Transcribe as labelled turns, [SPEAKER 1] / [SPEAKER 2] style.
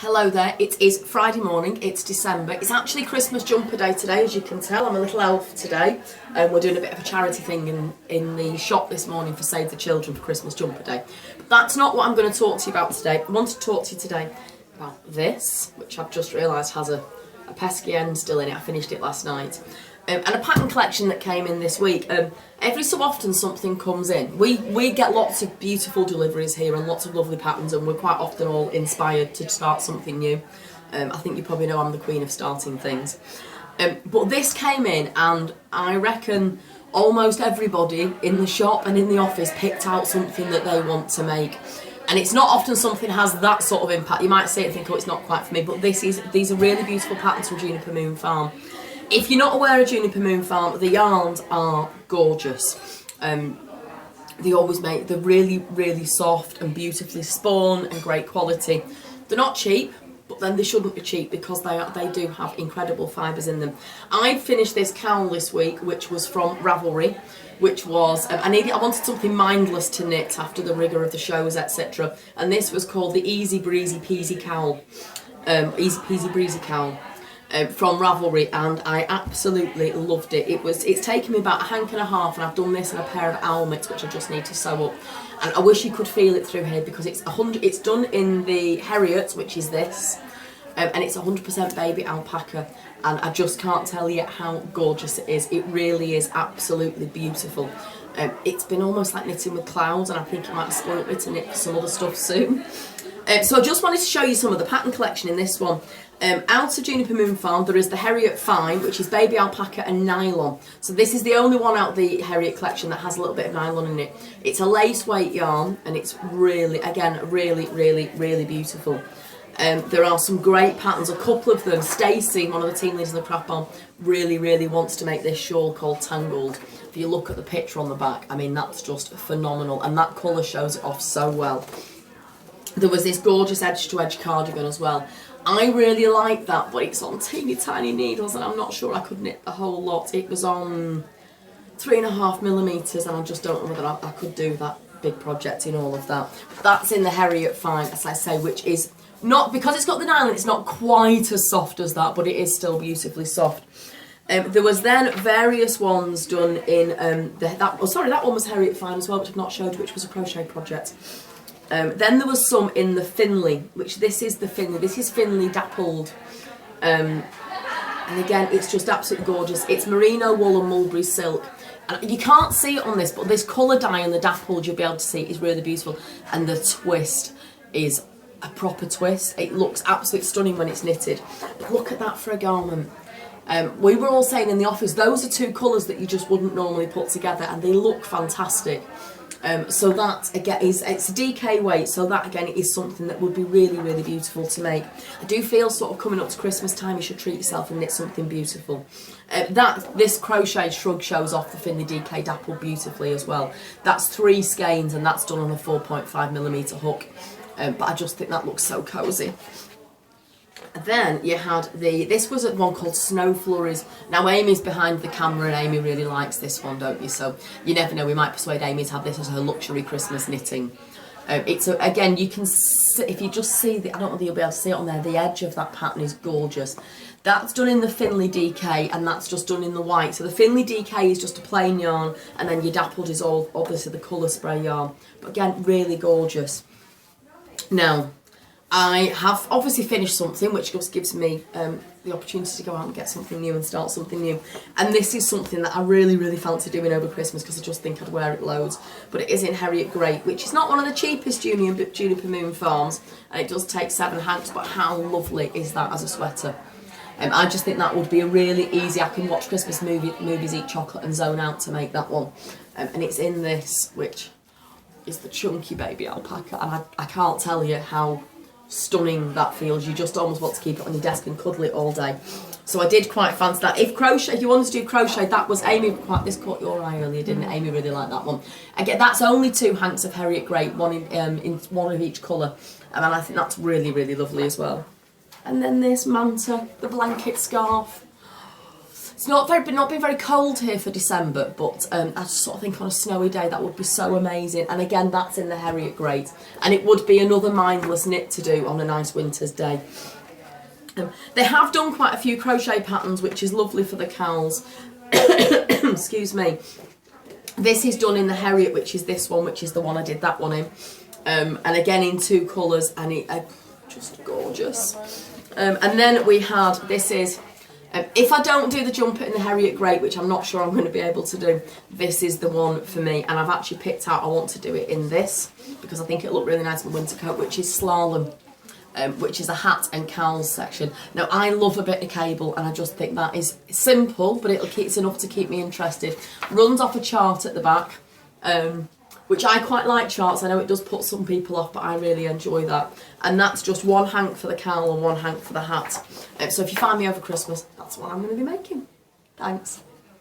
[SPEAKER 1] Hello there, it is Friday morning, it's December. It's actually Christmas jumper day today, as you can tell. I'm a little elf today, and we're doing a bit of a charity thing in the shop this morning for Save the Children for Christmas jumper day. But that's not what I'm going to talk to you about today. I want to talk to you today about this, which I've just realised has a pesky end still in it. I finished it last night. And a pattern collection that came in this week. Every so often something comes in. We get lots of beautiful deliveries here and lots of lovely patterns, and we're quite often all inspired to start something new. I think you probably know I'm the queen of starting things. But this came in, and I reckon almost everybody in the shop and in the office picked out something that they want to make. And it's not often something has that sort of impact. You might see it and think, oh, it's not quite for me, but these are really beautiful patterns from Juniper Moon Farm. If you're not aware of Juniper Moon Farm, the yarns are gorgeous. They always make, they're really, really soft and beautifully spun and great quality. They're not cheap, but then they shouldn't be cheap because they do have incredible fibres in them. I finished this cowl this week, which was from Ravelry, which was, I wanted something mindless to knit after the rigour of the shows, etc. And this was called the Easy Breezy Peasy Cowl. Easy Peasy Breezy Cowl. From Ravelry, and I absolutely loved it. It's taken me about a hank and a half, and I've done this in a pair of owl mitts which I just need to sew up. And I wish you could feel it through here because it's done in the Herriot, which is this, and it's 100% baby alpaca, and I just can't tell you how gorgeous it is. It really is absolutely beautiful. It's been almost like knitting with clouds, and I think it might have spoiled me to knit for some other stuff soon. So I just wanted to show you some of the pattern collection in this one. Out of Juniper Moon Farm, there is the Herriot Fine, which is baby alpaca and nylon. So this is the only one out of the Herriot collection that has a little bit of nylon in it. It's a lace weight yarn, and it's really, again, really, really, really beautiful. There are some great patterns, a couple of them. Stacey, one of the team leaders in the craft barn, really, really wants to make this shawl called Tangled. If you look at the picture on the back, I mean, that's just phenomenal, and that colour shows it off so well. There was this gorgeous edge-to-edge cardigan as well. I really like that, but it's on teeny tiny needles, and I'm not sure I could knit the whole lot. It was on 3.5mm, and I just don't know whether I could do that big project in all of that. But that's in the Herriot Fine, as I say, which is not, because it's got the nylon, it's not quite as soft as that, but it is still beautifully soft. There was then various ones done in, that one was Herriot Fine as well, which I've not showed you, which was a crochet project. Then there was some in the Finley, which this is Finley dappled, and again it's just absolutely gorgeous. It's merino wool and mulberry silk, and you can't see it on this, but this colour dye and the dappled you'll be able to see is really beautiful, and the twist is a proper twist. It looks absolutely stunning when it's knitted, but look at that for a garment. We were all saying in the office, those are two colours that you just wouldn't normally put together, and they look fantastic. So that again it's a DK weight, so that again is something that would be really, really beautiful to make. I do feel sort of coming up to Christmas time you should treat yourself and knit something beautiful. This crochet shrug shows off the Finley DK dapple beautifully as well. That's 3 skeins, and that's done on a 4.5mm hook, but I just think that looks so cosy. Then you had this was one called Snow Flurries. Now Amy's behind the camera, and Amy really likes this one, don't you? So you never know, we might persuade Amy to have this as her luxury Christmas knitting. Again, you can see, if you just see I don't know whether you'll be able to see it on there, the edge of that pattern is gorgeous. That's done in the Finley DK, and that's just done in the white. So the Finley DK is just a plain yarn, and then your dappled is all obviously the colour spray yarn. But again, really gorgeous. Now, I have obviously finished something, which just gives me the opportunity to go out and get something new and start something new. And this is something that I really, really fancy doing over Christmas because I just think I'd wear it loads. But it is in Herriot Grey, which is not one of the cheapest Juniper Moon Farms, and it does take 7 hanks, but how lovely is that as a sweater? I just think that would be a really easy, I can watch Christmas movies, eat chocolate and zone out to make that one. And it's in this, which is the chunky baby alpaca, and I can't tell you how stunning that feels. You just almost want to keep it on your desk and cuddle it all day. So I did quite fancy that. If you wanted to do crochet, that was Amy. This caught your eye earlier, didn't it? Amy really liked that one. Again, that's only 2 hanks of Herriot Grey, one in one of each colour, and I think that's really, really lovely as well. And then this manta, the blanket scarf. It's not been very cold here for December, but I just sort of think on a snowy day that would be so amazing. And again, that's in the Herriot grade, and it would be another mindless knit to do on a nice winter's day. They have done quite a few crochet patterns, which is lovely for the cowls. Excuse me. This is done in the Herriot, which is this one, which is the one I did that one in. And again in 2 colours, and just gorgeous. And then we had, this is, if I don't do the jumper in the Herriot grey, which I'm not sure I'm going to be able to do, this is the one for me. And I've actually picked out, I want to do it in this, because I think it'll look really nice with winter coat, which is Slalom. Which is a hat and cowls section. Now I love a bit of cable, and I just think that is simple, but it's enough to keep me interested. Runs off a chart at the back, which I quite like charts. I know it does put some people off, but I really enjoy that. And that's just 1 hank for the cowl and 1 hank for the hat. So if you find me over Christmas, that's what I'm going to be making. Thanks.